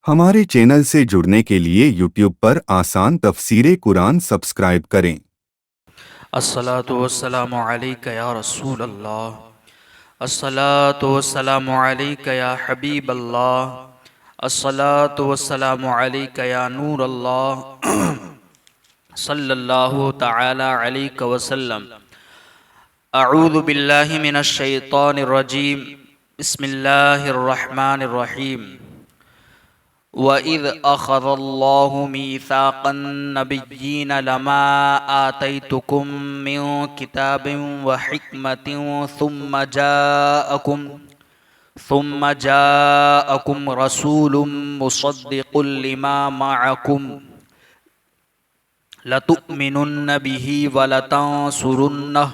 हमारे चैनल से जुड़ने के लिए YouTube पर आसान तफसीरे कुरान सब्सक्राइब करें। अस्सलातु वस्सलामु अलैका या रसूल अल्लाह, अस्सलातु वस्सलामु अलैका या हबीब अल्लाह, अस्सलातु वस्सलामु अलैका या नूर अल्लाह सल्लल्लाहु तआला अलैहि वसल्लम। अऊज़ु बिल्लाहि मिनश शैतानिर रजीम, बिस्मिल्लाहिर रहमानिर रहीम। वइज़ अख़ज़ल्लाहु मीसाक़न नबिय्यीन लमा आतैतुकुम मिन किताबिन व हिक्मतिन सुम्म जाअकुम रसूलुम मुसद्दिक़ुल लिमा मअकुम लतुअ्मिनुन्न बिही व लतंसुरुन्नह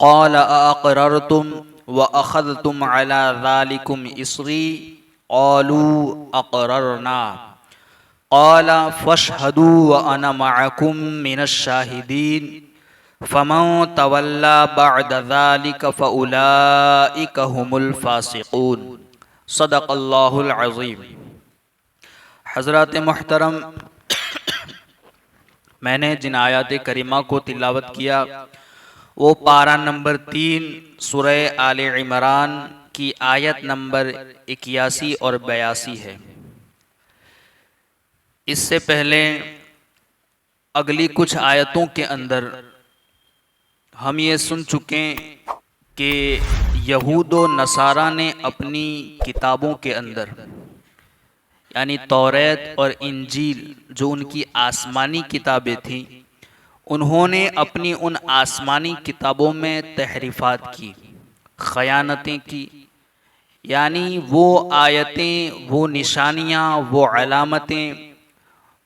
क़ाल अअक़ररतुम व अख़ज़तुम अला ज़ालिकुम इस्री क़ालू अक़ररना क़ाल फ़शहदू व अना मअकुम मिनश्शाहिदीन फ़मन तवल्ला बअद ज़ालिक फ़उलाइक हुमुल फ़ासिक़ून। सदक़ल्लाहुल अज़ीम। हज़रात मोहतरम, मैंने जिन आयत करीमा को तिलावत किया वो पारा नंबर 3 सूरह आले इमरान की आयत नंबर 81 और 82 है। इससे पहले अगली कुछ आयतों के अंदर हम ये सुन चुके कि यहूद व नसारा ने अपनी किताबों के अंदर यानी तौरात और इंजील जो उनकी आसमानी किताबें थीं, उन्होंने अपनी उन आसमानी किताबों में तहरीफ़ात की, ख़यानतें की। यानी वो आयतें, वो निशानियाँ, वो अलामतें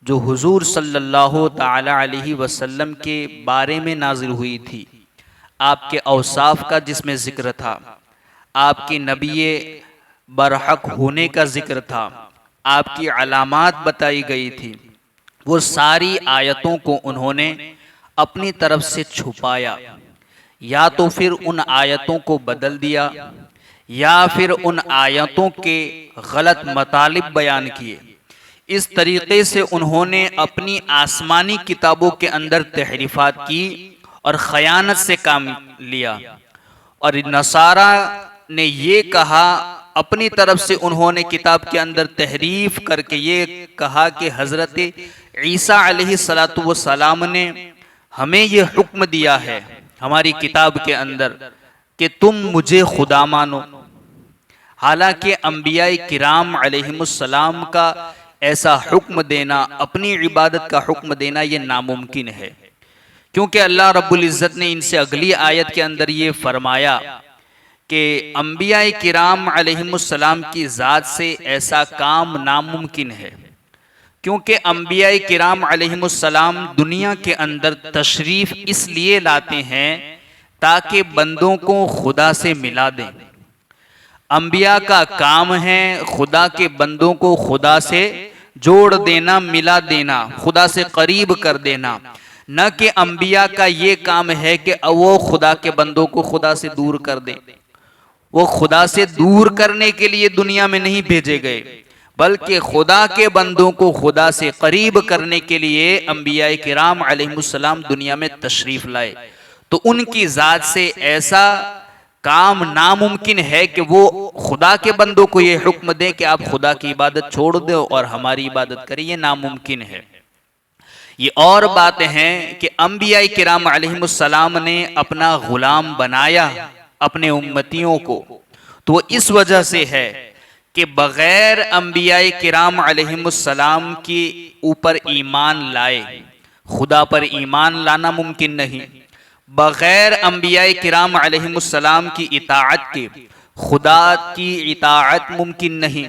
जो हुजूर सल्लल्लाहु ताला अलैहि वसल्लम के बारे में नाजिल हुई थी, आपके औसाफ का जिसमें ज़िक्र था, आपके नबी बरहक होने का ज़िक्र था, आपकी अलामात बताई गई थी, वो सारी आयतों को उन्होंने अपनी तरफ से छुपाया, या तो फिर उन आयतों को बदल दिया या फिर उन आयतों के गलत मतालिब बयान किए। इस तरीक़े से उन्होंने अपनी आसमानी किताबों के अंदर तहरीफ़ात की और ख़यानत से काम लिया। और नसारा ने ये कहा, अपनी तरफ से उन्होंने किताब के अंदर तहरीफ करके ये कहा कि हज़रत ईसा अलैहिस्सलातु वस्सलाम ने हमें ये हुक्म दिया है हमारी किताब के अंदर कि तुम मुझे खुदा मानो। हालांकि अंबियाए किराम अलैहिमुस्सलाम का ऐसा हुक्म देना, अपनी इबादत का हुक्म देना, ये नामुमकिन है, क्योंकि अल्लाह रब्बुल इज़्ज़त ने इनसे अगली आयत के अंदर ये फरमाया कि अंबियाए किराम अलैहिमुस्सलाम की ज़ात से ऐसा काम नामुमकिन है, क्योंकि अंबियाए किराम अलैहिमुस्सलाम दुनिया के अंदर तशरीफ़ इसलिए लाते हैं ताकि बंदों को खुदा से मिला दें। अंबिया का काम है खुदा के बंदों को खुदा से जोड़ देना, मिला देना, खुदा से करीब कर देना। न कि अंबिया का ये काम है कि वो खुदा के बंदों को खुदा से दूर कर दें। वो खुदा से दूर करने के लिए दुनिया में नहीं भेजे गए, बल्कि खुदा के बंदों को खुदा से करीब करने के लिए अंबियाए किराम अलैहिमुस्सलाम दुनिया में तशरीफ लाए। तो उनकी ज़ात से ऐसा काम नामुमकिन है कि वो खुदा के बंदों को ये हुक्म दें कि आप खुदा की इबादत छोड़ दो और हमारी इबादत करें, ये नामुमकिन है। ये और बात है कि अंबियाए किराम अलैहिमुस्सलाम ने अपना गुलाम बनाया अपने उम्मतियों को, तो इस वजह से है कि बग़ैर अंबियाए किराम अलैहिमुस्सलाम के ऊपर ईमान लाए खुदा पर ईमान लाना मुमकिन नहीं। बग़ैर अंबियाए किराम अलैहिमुस्सलाम की इताअत के खुदा की इताअत मुमकिन नहीं।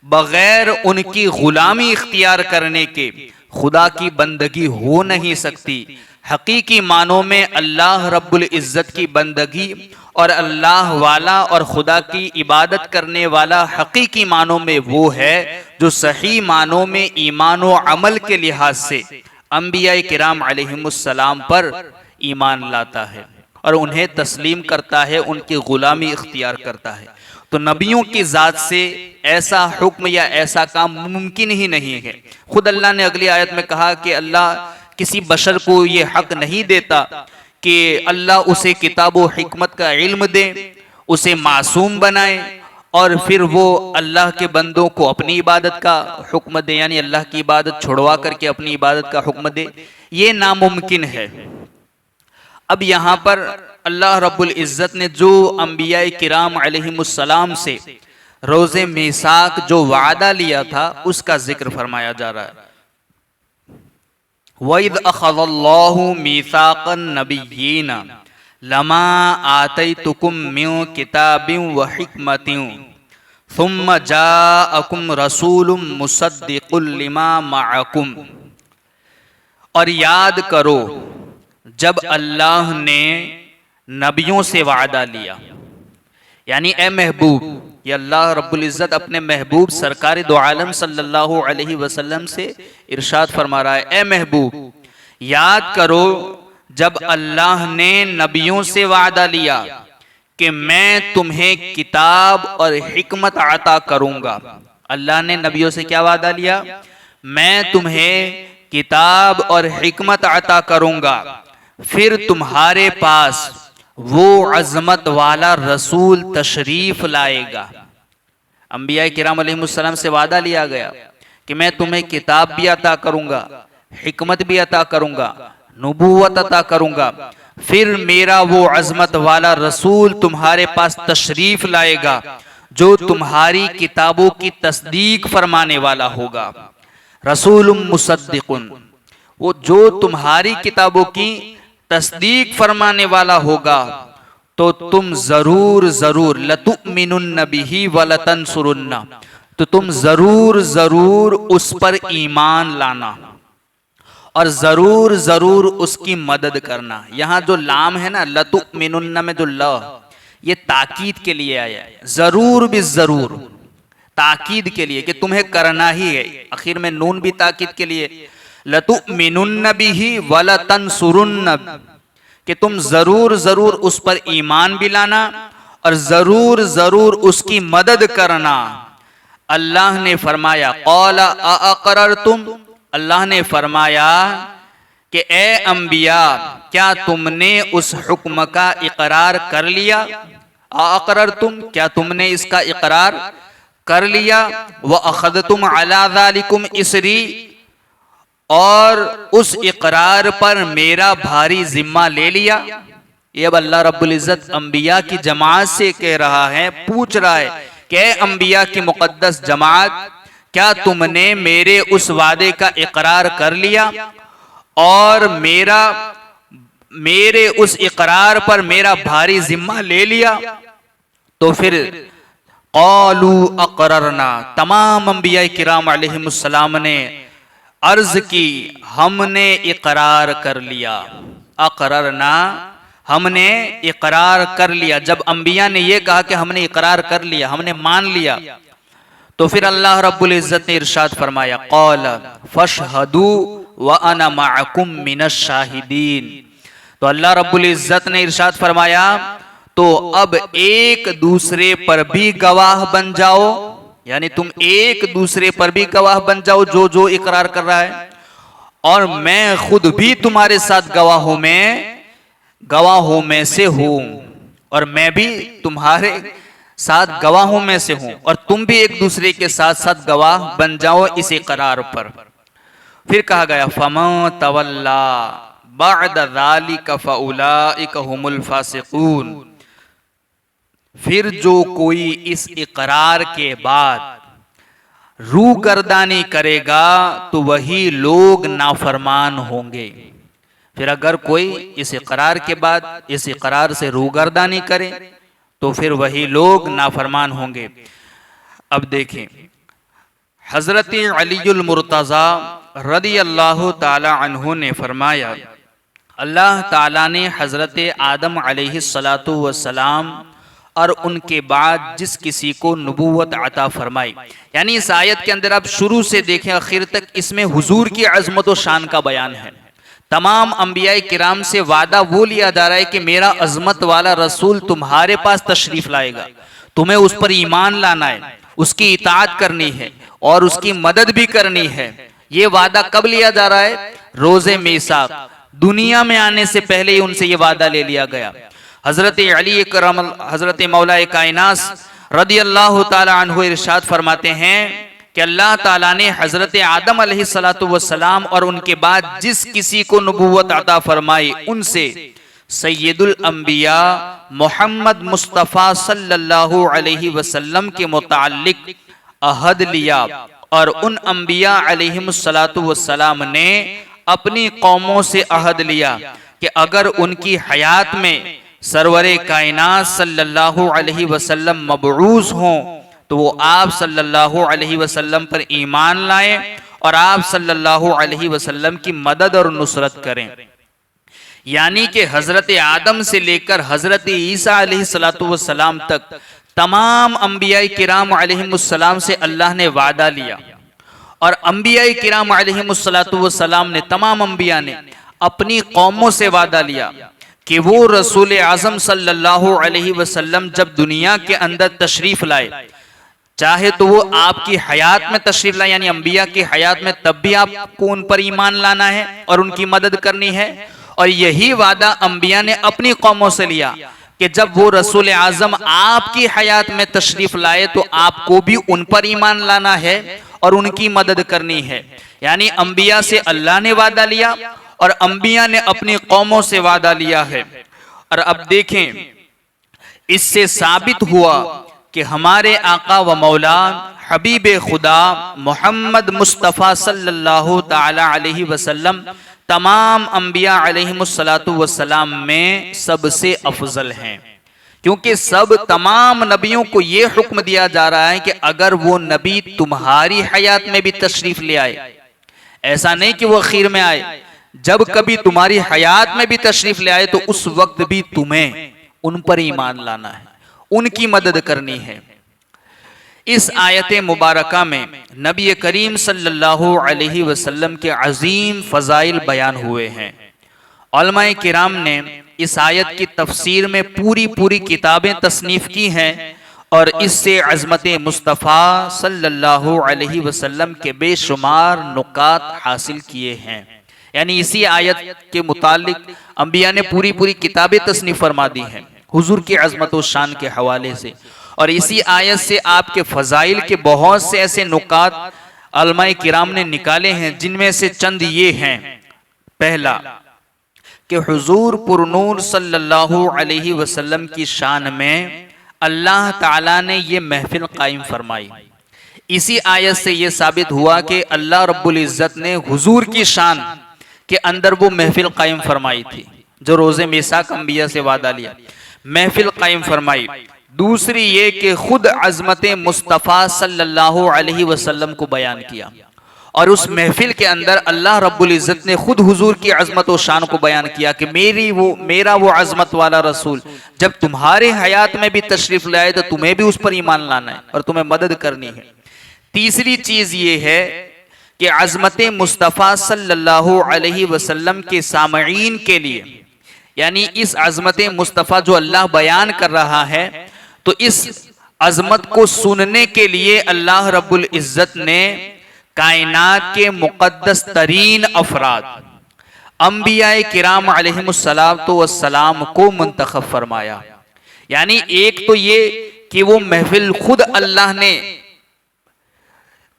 बग़ैर उनकी ग़ुलामी इख्तियार करने के खुदा की बंदगी हो नहीं सकती। हकीकी मानों में अल्लाह रब्बुल इज़्ज़त की बंदगी और अल्लाह वाला और खुदा की इबादत करने वाला हकीकी मानों में वो है जो सही मानों में ईमान व अमल के लिहाज से अंबियाए किराम अलैहिमुस्सलाम पर ईमान लाता है और उन्हें तस्लीम करता है, उनकी गुलामी इख्तियार करता है। तो नबियों की ज़ात से ऐसा हुक्म या ऐसा काम मुमकिन ही नहीं है। खुद अल्लाह ने अगली आयत में कहा कि अल्लाह किसी बशर को ये हक नहीं देता कि अल्लाह उसे किताब व हिकमत का इल्म दे, उसे मासूम बनाए और फिर वो अल्लाह के बंदों को अपनी इबादत का हुक्म दे, यानी अल्लाह की इबादत छुड़वा करके अपनी इबादत का हुक्म दे। ये नामुमकिन है। अब यहाँ पर अल्लाह रब्बुल इज़्ज़त ने जो अंबिया किराम अलैहिमुस्सलाम से रोज़े मीसाक जो वादा लिया था उसका जिक्र फरमाया जा रहा है। वइद अख़ज़ल्लाहु मीसाक़न नबिय्यीन लमा आतैतुकुम मिन किताबिन व हिकमतिन सुम्मा जाअकुम रसूलुम मुसद्दिक़ुल लिमा मअकुम। और याद करो जब अल्लाह ने नबियों से वादा लिया, यानी ए महबूब, ये अल्लाह रब्बुल इज़्ज़त अपने महबूब सरकार दो आलम सल्लल्लाहु अलैहि वसल्लम से इरशाद फरमा रहा है, ए महबूब याद करो जब अल्लाह ने नबियों से वादा लिया कि मैं तुम्हें किताब और हिकमत अता करूंगा। अल्लाह ने नबियों से क्या वादा लिया? मैं तुम्हें किताब और हिकमत अता करूंगा, फिर तुम्हारे पास वो अजमत वाला रसूल तशरीफ लाएगा। अंबिया किराम अलैहिमुस्सलाम से वादा लिया गया कि मैं तुम्हें किताब भी अता करूंगा, हिकमत भी अता करूंगा, नबूवत अता करूंगा, फिर मेरा वो अजमत वाला रसूल तुम्हारे पास तशरीफ लाएगा जो तुम्हारी किताबों की तस्दीक फरमाने वाला होगा। रसूलुम मुसद्दिकुन, वो जो तुम्हारी किताबों की तस्दीक फरमाने वाला होगा, तो तुम जरूर जरूर लतुमिनुन्न बिही व लतंसुरुन्ना, तो तुम जरूर जरूर उस पर ईमान लाना और जरूर जरूर उसकी मदद करना। यहाँ जो लाम है ना लतुमिनुन्न में जो ल, ये ताकीद के लिए आया है, जरूर भी जरूर ताकीद के लिए कि तुम्हें करना ही है। आखिर में नून भी ताकीद के लिए, लतुमिनुन्न बिही व लतंसुरुन्न, कि तुम जरूर जरूर उस पर ईमान भी लाना और जरूर जरूर उसकी मदद करना। अल्लाह ने फरमाया क़ाला अअक़ररतुम, अल्लाह ने फरमाया कि ए अंबिया क्या तुमने उस हुक्म का इकरार कर लिया? अअक़ररतुम, क्या तुमने इसका इकरार कर लिया? व अख़ज़तुम अला ज़ालिकुम इसरी, और उस इकरार पर मेरा भारी जिम्मा ले लिया। ये अब अल्लाह रब्बुल इज़्ज़त अंबिया की जमात से कह रहा है, पूछ रहा है कि ए अंबिया की मुक़द्दस जमात, क्या तुमने मेरे उस वादे का इकरार कर लिया और मेरे उस इकरार पर मेरा भारी जिम्मा ले लिया? तो फिर क़ालू अक़ररना, तमाम अंबिया किराम अलैहिमुस्सलाम ने अर्ज की, हमने इकरार कर लिया। अक़ररना, हमने इकरार कर लिया। जब अंबिया ने यह कहा कि हमने इकरार कर लिया, हमने मान लिया, तो फिर अल्लाह रब्बुल इज़्ज़त ने इरशाद फरमाया क़ाल फशहदू व अना मअकुम मिनश शाहिदीन। तो अल्लाह रब्बुल इज़्ज़त ने इरशाद फरमाया तो अब एक दूसरे पर भी गवाह बन जाओ, यानी तुम एक दूसरे पर भी गवाह बन जाओ जो जो इकरार कर रहा है, और मैं खुद भी तुम्हारे साथ गवाहों में से हूं, और मैं भी तुम्हारे साथ गवाहों में से हूं, और तुम भी एक दूसरे के साथ साथ गवाह बन जाओ इस इकरार पर। फिर कहा गया फमन तवल्ला बअद ज़ालिका फउलाइका हुमुल फासिकून, फिर जो कोई इस इकरार के बाद रूगर्दानी करेगा तो वही लोग नाफरमान होंगे। फिर अगर कोई इस इकरार के बाद इस इकरार से रूगर्दानी करे तो फिर वही लोग नाफरमान होंगे। अब देखें, हजरत अलीउल मुर्तज़ा रदी अल्लाह ताला अन्हु ने फरमाया, अल्लाह ताला ने हजरत आदम अलैहिस्सलातु वस्सलाम और उनके बाद जिस किसी को नबूवत अता फरमाई, यानी इस आयत के अंदर आप शुरू से देखें आखिर तक, इसमें हुजूर की अजमत व शान का बयान है। तमाम अंबिया किराम से वादा वो लिया जा रहा है कि मेरा अजमत वाला रसूल तुम्हारे पास तशरीफ लाएगा, तुम्हें उस पर ईमान लाना है, उसकी इताअत करनी है और उसकी मदद भी करनी है। ये वादा कब लिया जा रहा है? रोज़े मीसाक, दुनिया में आने से पहले ही उनसे ये वादा ले लिया गया। हजरत अली करम, हजरत मौला कायनात रदी अल्लाह ताला अन्हु इरशाद फरमाते हैं कि अल्लाह ताला ने हजरत आदम अलैहिस्सलातु वस्सलाम और उनके बाद जिस किसी को नबूवत अता फरमाई उनसे सैयदुल अंबिया मोहम्मद मुस्तफ़ा सल्लल्लाहु अलैहि वसल्लम के मुताल्लिक अहद लिया और उन अंबिया अलैहिमुस्सलातु वस्सलाम ने अपनी कौमों से अहद लिया कि अगर उनकी हयात में सरवरे कायनात सल्लल्लाहु अलैहि वसल्लम मबऊस हों तो वो आप सल्लल्लाहु अलैहि वसल्लम पर ईमान लाएं और आप सल्लल्लाहु अलैहि वसल्लम की मदद और नुसरत करें। यानी कि हजरत आदम से लेकर हजरत ईसा अलैहिस्सलातु वस्सलाम तक तमाम अंबिया किराम अलैहिमुस्सलाम से अल्लाह ने वादा लिया और अंबिया किराम अलैहिमुस्सलातु वस्सलाम ने, तमाम अंबिया ने अपनी कौमों से वादा लिया कि वो रसूल आज़म सल्लल्लाहु अलैहि वसल्लम जब दुनिया के अंदर तशरीफ लाए, चाहे तो वो आपकी हयात में तशरीफ लाए यानी अंबिया की हयात में, तब भी आपको उन पर ईमान लाना है और उनकी मदद करनी है। और यही वादा अंबिया ने अपनी कौमों से लिया कि जब वो रसूल आज़म आपकी हयात में तशरीफ लाए तो आपको भी उन पर ईमान लाना है और उनकी मदद करनी है। यानी अंबिया से अल्लाह ने वादा लिया और अंबिया ने अपनी कौमों से वादा लिया है। और अब देखें, इससे साबित हुआ कि हमारे आका व मौला हबीब खुदा मोहम्मद मुस्तफ़ा सल्लल्लाहु ताला अलैहि वसल्लम तमाम अंबिया अलैहिमुस्सलातु वस्सलाम में सबसे अफजल हैं, क्योंकि सब तमाम नबियों को ये हुक्म दिया जा रहा है कि अगर वो नबी तुम्हारी हयात में भी तशरीफ ले आए, ऐसा नहीं कि वो आखिर में आए, जब कभी तुम्हारी हयात में भी तशरीफ ले आए तो उस वक्त भी तुम्हें उन पर ईमान लाना है, उनकी मदद करनी है। इस आयत मुबारका में नबी करीम सल्लल्लाहु अलैहि वसल्लम के अजीम फ़ज़ाइल बयान हुए हैं। उलमाए किराम ने इस आयत की तफसीर में पूरी किताबें तसनीफ़ की हैं और इससे अज़मत मुस्तफ़ा सल्लल्लाहु अलैहि वसल्लम के बेशुमार नुकात हासिल किए हैं। यानी इसी आयत के मुतालिक अंबिया ने पूरी किताबें तसनीफ़ फरमा दी हैं हुजूर की अज़मत व शान के हवाले से। और इसी आयत से आपके फ़ज़ाइल के बहुत से ऐसे नुकात उलमाए किराम ने निकाले हैं, जिनमें से चंद ये हैं। पहला कि हुजूर पुरनूर सल्लल्लाहु अलैहि वसल्लम की शान में अल्लाह ताला ने ये महफिल कायम फरमाई। इसी आयत से ये साबित हुआ कि अल्लाह रब्बुल इज़्ज़त ने हुजूर की शान के अंदर वो महफिल कायम फरमाई थी जो रोज़े मीसाक अंबिया से वादा लिया, महफिल कायम फरमाई। दूसरी ये कि खुद अज़मत मुस्तफ़ा सल्लल्लाहु अलैहि वसल्लम को बयान किया और उस महफिल के अंदर अल्लाह रब्बुल इज़्ज़त ने खुद हुजूर की अज़मत व शान को बयान किया कि मेरा वो अज़मत वाला रसूल जब तुम्हारे हयात में भी तशरीफ़ लाए तो तुम्हें भी उस पर ईमान लाना है और तुम्हें मदद करनी है। तीसरी चीज़ ये है कि अज़मत मुस्तफ़ा सल्लल्लाहु अलैहि वसल्लम के सामईन के लिए, यानी इस अज़मत मुस्तफ़ा जो अल्लाह बयान कर रहा है, तो इस अज़मत को सुनने के लिए अल्लाह रब्बुल इज़्ज़त ने कायनात के मुक़द्दस तरीन अफराद अंबिया किराम अलैहिमुस्सलातु वस्सलाम को मुंतखब फरमाया। यानी एक तो ये कि वो महफिल खुद अल्लाह ने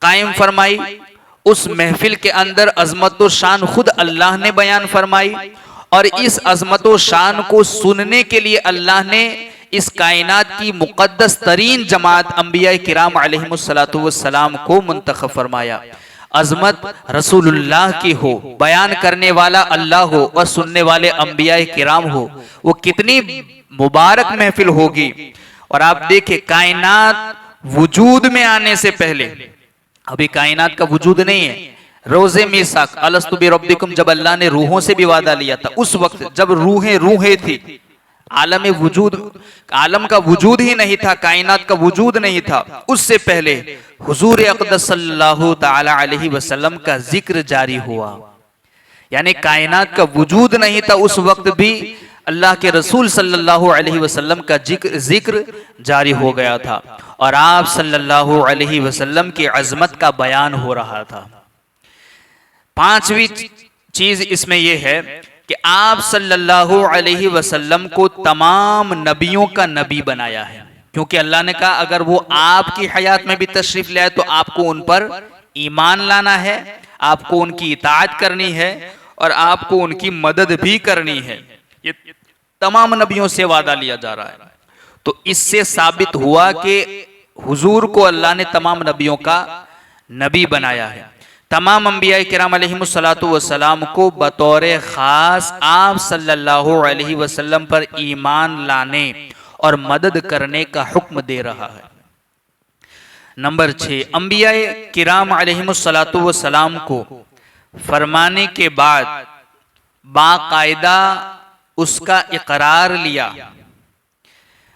कायम फरमाई, उस महफिल के अंदर अज़मत व शान खुद अल्लाह ने बयान फरमाई और इस अज़मत व शान को सुनने के लिए अल्लाह ने इस कायनात की मुक़द्दस तरीन जमात अंबिया किराम अलैहिमुस्सलातु वस्सलाम को मुंतखब फरमाया। अज़मत रसूलुल्लाह की हो, बयान करने वाला अल्लाह हो और सुनने वाले अंबिया किराम हो, वो कितनी मुबारक महफिल होगी। और आप देखें, कायनात वजूद में आने से पहले, अभी कायनात का वजूद नहीं है, रोज़े मीसाक अलस्तु बिरब्बिकुम जब अल्लाह ने रूहों से भी वादा लिया था, उस वक्त जब रूहें थी, आलम वजूद, आलम का वजूद ही नहीं था, कायनात का वजूद नहीं था, उससे पहले हुजूर अक़दस सल्लल्लाहु ताला अलैहि वसल्लम का जिक्र जारी हुआ। यानी कायनात का वजूद नहीं था, उस वक्त भी अल्लाह के रसूल सल्लल्लाहु अलैहि वसल्लम का जिक्र जारी हो गया था और आप सल्लल्लाहु अलैहि वसल्लम की अजमत का बयान हो रहा था। पांचवी चीज इसमें यह है कि आप सल्लल्लाहु अलैहि वसल्लम को तमाम नबियों का नबी बनाया है, क्योंकि अल्लाह ने कहा अगर वो आपकी हयात में भी तशरीफ ले आए तो आपको उन पर ईमान लाना है, आपको उनकी इताअत करनी है और आपको उनकी मदद भी करनी है। ये तमाम नबियों से वादा लिया जा रहा है। तो इससे साबित हुआ कि हुजूर को अल्लाह ने तमाम नबियों का नबी बनाया है। तमाम अंबिया किराम अलैहिमुस्सलातु वस्सलाम को बतौर खास आप सल्लल्लाहु अलैहि वसल्लम पर ईमान लाने और मदद करने का हुक्म दे रहा है। नंबर 6, अंबिया किराम अलैहिमुस्सलातु वस्सलाम को फरमाने के बाद बाकायदा उसका इकरार लिया।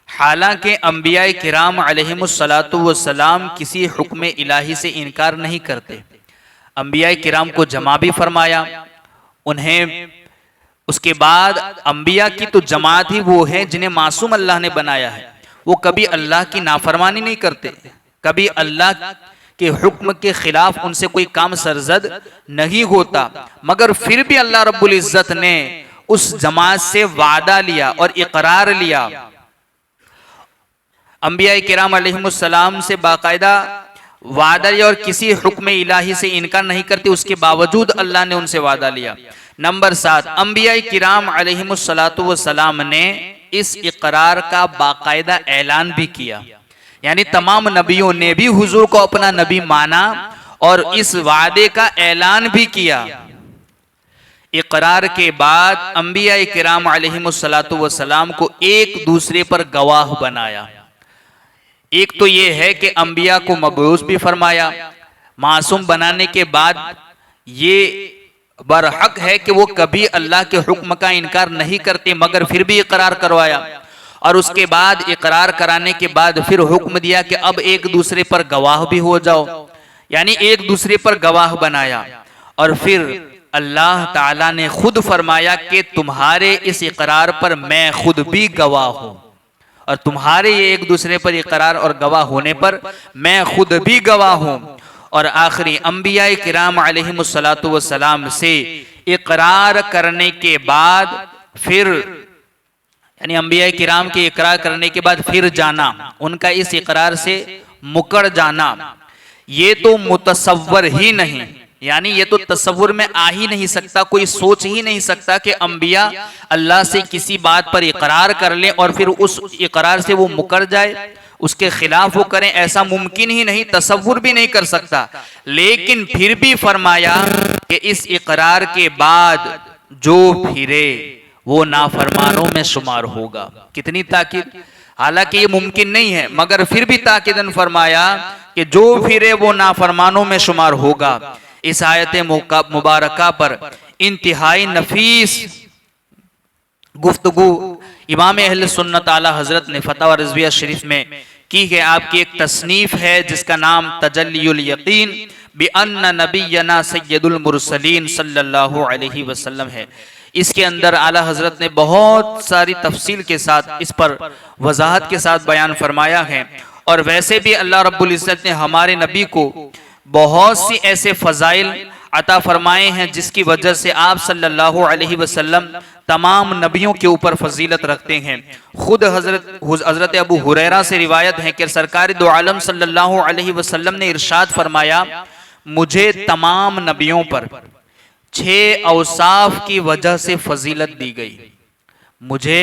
हालांकि अंबिया किराम अलैहिमुस्सलातु वस्सलाम किसी हुक्म इलाही से इनकार नहीं करते। अंबिया किराम को जमा भी फरमाया उन्हें। उसके बाद अंबिया की तो जमात ही वो है जिन्हें मासूम अल्लाह ने बनाया है। वो कभी अल्लाह की नाफरमानी नहीं करते, कभी अल्लाह के हुक्म के खिलाफ उनसे कोई काम सरजद नहीं होता, मगर फिर भी अल्लाह रब्बुल इज्जत ने उस जमात से वादा लिया और इकरार लिया। अंबिया किराम अलैहिमुस्सलाम से बाकायदा वादा लिया और किसी हुक्म इलाही से इनकार नहीं करते, उसके बावजूद अल्लाह ने उनसे वादा लिया। नंबर 7, अंबिया किराम अलैहिमुस्सलातु वस्सलाम ने इस इकरार का बाकायदा ऐलान भी किया, यानी तमाम नबियों ने भी हुजूर को अपना नबी माना और इस वादे का ऐलान भी किया। इकरार के बाद अंबिया किराम अलैहिमुस्सलातु वस्सलाम को एक दूसरे पर गवाह बनाया। एक तो ये है कि अंबिया को मबऊस भी फरमाया, मासूम बनाने के बाद ये बरहक है कि वो कभी अल्लाह के हुक्म का इनकार नहीं करते, मगर फिर भी इकरार करवाया और उसके बाद इकरार कराने के बाद फिर हुक्म दिया कि अब एक दूसरे पर गवाह भी हो जाओ, यानी एक दूसरे पर गवाह बनाया। और फिर अल्लाह ताला ने खुद फरमाया कि तुम्हारे इस इकरार पर मैं खुद भी गवाह हूं और तुम्हारे ये एक दूसरे पर इकरार और गवाह होने पर मैं खुद भी गवाह हूं। और आखिरी अंबिया किराम अलैहिमुस्सलातु वस्सलाम से इकरार करने के बाद फिर, यानी अंबिया किराम के इकरार करने के बाद फिर जाना, उनका इस इकरार से मुकर जाना, ये तो मुतसव्वर ही नहीं, यानी ये तो तसव्वुर में आ ही नहीं सकता, कोई सोच ही नहीं सकता कि अंबिया अल्लाह से किसी बात पर इकरार कर लें और फिर उस इकरार से वो मुकर जाए, उसके खिलाफ वो करें, ऐसा मुमकिन ही नहीं, तसव्वुर भी नहीं कर सकता। लेकिन फिर भी फरमाया कि इस इकरार के बाद जो फिरे वो नाफरमानों में शुमार होगा। कितनी ताकीद, हालांकि ये मुमकिन नहीं है, मगर फिर भी ताकीदन फरमाया कि जो फिरे वो नाफरमानों में शुमार होगा। इस आयत मुबारका पर इंतहाई नफीस गुफ्तगू इमाम अहले सुन्नत आला हजरत ने फतवा रिजविया शरीफ में की है। आपकी एक तसनीफ है जिसका नाम तजल्लियुल यकीन बिअन्न नबियना सय्यदुल मुरसलीन सल्लल्लाहु अलैहि वसल्लम है। इसके अंदर आला हजरत ने बहुत सारी तफसील के साथ इस पर वजाहत के साथ बयान फरमाया है। और वैसे भी अल्लाह रब्बुल इज्जत ने हमारे नबी को बहुत सी ऐसे फजाइल अता फरमाए हैं जिसकी वजह से आप सल्लल्लाहु अलैहि वसल्लम तमाम नबियों के ऊपर फजीलत रखते हैं। खुद हजरत अबू हुरैरा से रिवायत है कि सरकार दो आलम सल्लल्लाहु अलैहि वसल्लम ने इरशाद फरमाया, मुझे तमाम नबियों पर 6 औसाफ की वजह से फजीलत दी गई। मुझे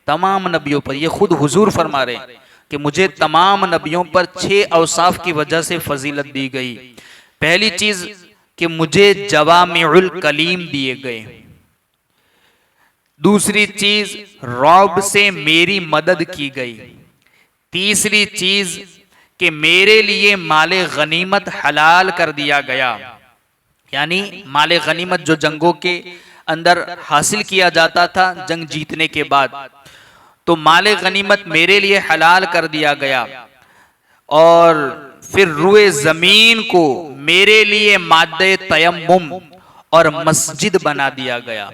तमाम नबियों पर, ये खुद हुजूर फरमा रहे हैं कि मुझे तमाम नबियों पर 6 औसाफ की वजह से फजीलत दी गई। पहली चीज कि मुझे जवामिउल कलीम दिए गए। दूसरी चीज रौब से मेरी मदद की गई। तीसरी चीज कि मेरे लिए माले गनीमत हलाल कर दिया गया, यानी माले गनीमत जो जंगों के अंदर हासिल किया जाता था जंग जीतने के बाद, तो माले गनीमत मेरे लिए हलाल कर दिया गया। और फिर रुए जमीन को मेरे लिए मादे तयम्मुम और मस्जिद बना दिया गया।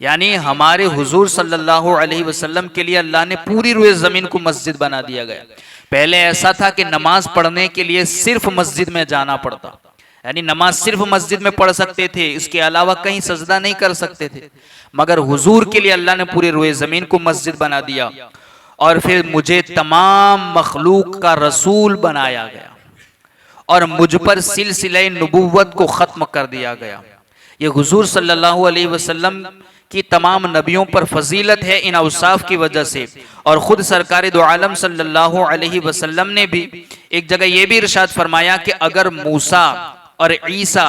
यानी हमारे हुजूर सल्लल्लाहु अलैहि वसल्लम के लिए अल्लाह ने पूरी रुए ज़मीन को मस्जिद बना दिया गया। पहले ऐसा था कि नमाज पढ़ने के लिए सिर्फ मस्जिद में जाना पड़ता, यानी नमाज सिर्फ मस्जिद में पढ़ सकते थे, इसके अलावा कहीं सजदा नहीं कर सकते थे। मगर हुजूर के लिए अल्लाह ने पूरे रुए ज़मीन को मस्जिद बना दिया और फिर मुझे तमाम मखलूक का रसूल बनाया गया और मुझ पर सिलसिले नबुव्वत को ख़त्म कर दिया गया। ये हुजूर सल्लल्लाहु अलैहि वसल्लम की तमाम नबियों पर फजीलत है इन औसाफ की वजह से। और ख़ुद सरकार दो आलम सल्लल्लाहु अलैहि वसल्लम ने भी एक जगह ये भी इरशाद फरमाया कि अगर मूसा और ईसा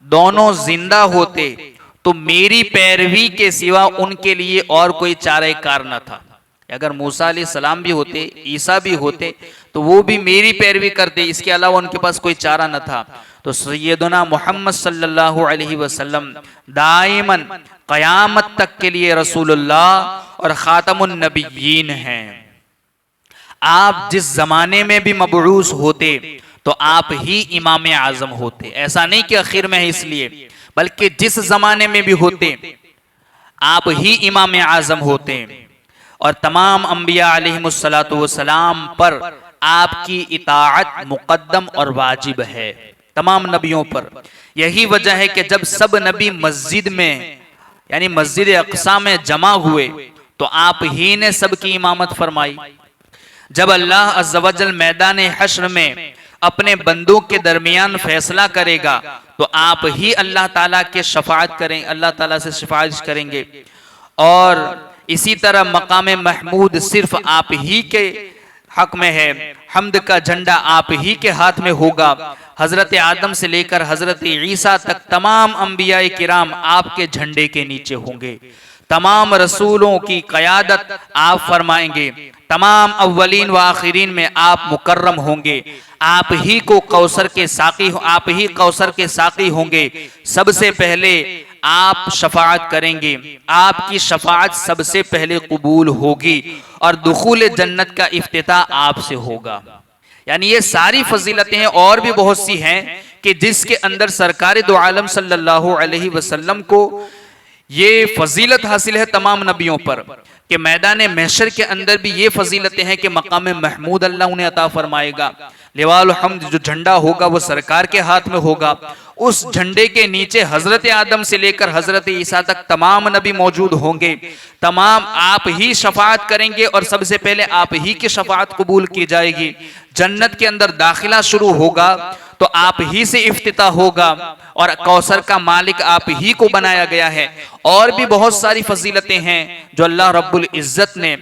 दोनों जिंदा होते तो मेरी पैरवी के सिवा उनके लिए और कोई चारेकार न था। अगर मूसा अलैहिस्सलाम भी होते, ईसा भी होते, तो वो भी मेरी पैरवी करते, इसके अलावा उनके पास कोई चारा न था। तो सैयदना मोहम्मद सल्लल्लाहु अलैहि वसल्लम दाइमन क़यामत तक के लिए रसूलुल्लाह और ख़ातमुन नबिय्यीन हैं। आप जिस जमाने में भी मबऊस होते तो आप ही इमाम आज़म होते। ऐसा नहीं कि आखिर में है इसलिए, बल्कि जिस जमाने में भी होते आप ही इमाम आज़म होते। और तमाम अंबिया अलैहिमुस्सलातु वस्सलाम पर आपकी इताअत मुक़द्दम और वाजिब है, तमाम नबियों पर। यही वजह है कि जब सब नबी मस्जिद में यानी मस्जिद अक़सा में जमा हुए तो आप ही ने सबकी इमामत फरमाई। जब अल्लाह अज़्ज़ व जल मैदान हश्र में अपने बंदों के दरमियान फैसला करेगा तो आप ही अल्लाह ताला के शफाअत करें, अल्लाह ताला से सिफारिश करेंगे। और इसी तरह मकाम महमूद सिर्फ आप ही के हक में है, हम्द का झंडा आप ही के हाथ में होगा। हजरत आदम से लेकर हजरत ईसा तक तमाम अंबिया किराम आपके झंडे के नीचे होंगे। तमाम रसूलों की क़यादत आप फरमाएंगे। तमाम अव्वलीन व आखिरीन में आप मुकर्रम होंगे। आप ही को कौसर के साकी, आप ही कौसर के साकी होंगे। सबसे पहले आप शफाअत करेंगे, आपकी शफाअत सबसे पहले कबूल होगी और दुखूल जन्नत का इफ्तिताह आपसे होगा। यानी ये सारी फजीलतें हैं और भी बहुत सी हैं कि जिसके अंदर सरकार दो आलम सल्लल्लाहु अलैहि वसल्लम को ये फजीलत हासिल है तमाम नबियों पर कि मैदान महशर के अंदर भी ये फजीलतें हैं कि मकाम महमूद अल्लाह उन्हें अता फरमाएगा। लिवाल हम्द जो झंडा होगा वो सरकार के हाथ में होगा। उस झंडे के नीचे हजरत आदम से लेकर हजरत ईसा तक तमाम नबी मौजूद होंगे। तमाम आप ही शफाअत करेंगे और सबसे पहले आप ही की शफाअत कबूल की जाएगी। जन्नत के अंदर दाखिला शुरू होगा तो आप ही से इफ्तिताह होगा और कौसर का मालिक आप ही को बनाया गया है। और भी बहुत सारी फजीलतें हैं जो अल्लाह रब्बुल इज्जत ने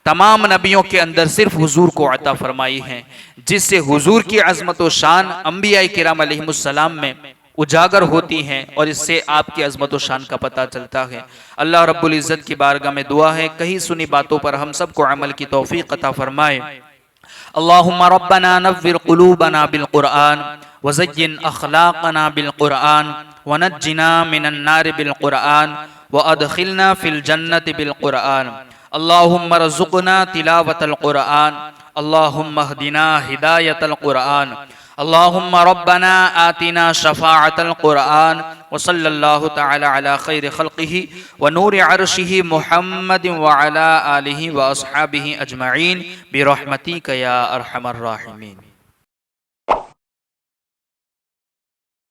तमाम नबियों के अंदर सिर्फ हुजूर को अता फरमाई हैं, जिससे हुजूर की अजमत व शान अंबिया किराम अलैहिमुस्सलाम में उजागर होती हैं और इससे आपकी अजमत व शान का पता चलता है। अल्लाह रब्बुल इज्जत की बारगाह में दुआ है कहीं सुनी बातों पर हम सबको अमल की तौफीक अता फरमाए। अल्लाहुम्मा रब्बना नव्विर क़ुलूबना बिल क़ुरआन व ज़य्यिन अख़लाक़ना बिल क़ुरआन व नज्जिना मिनन नार बिल क़ुरआन व अदखिलना फिल जन्नति बिल क़ुरआन। अल्लाहुम्मा रज़ुक़ना तिलावतल क़ुरआन, अल्लाहुम्मा हदिना हिदायतल क़ुरआन, अल्लाहुम्मा रब्बना आतिना शफ़ाअतल क़ुरआन व सल्लल्लाहु तआला अला खैर खल्क़िही व नूर अर्शिही मुहम्मद व अला आलिही व अस्हाबिही अजमईन बिरहमतिक या अरहमर राहिमीन।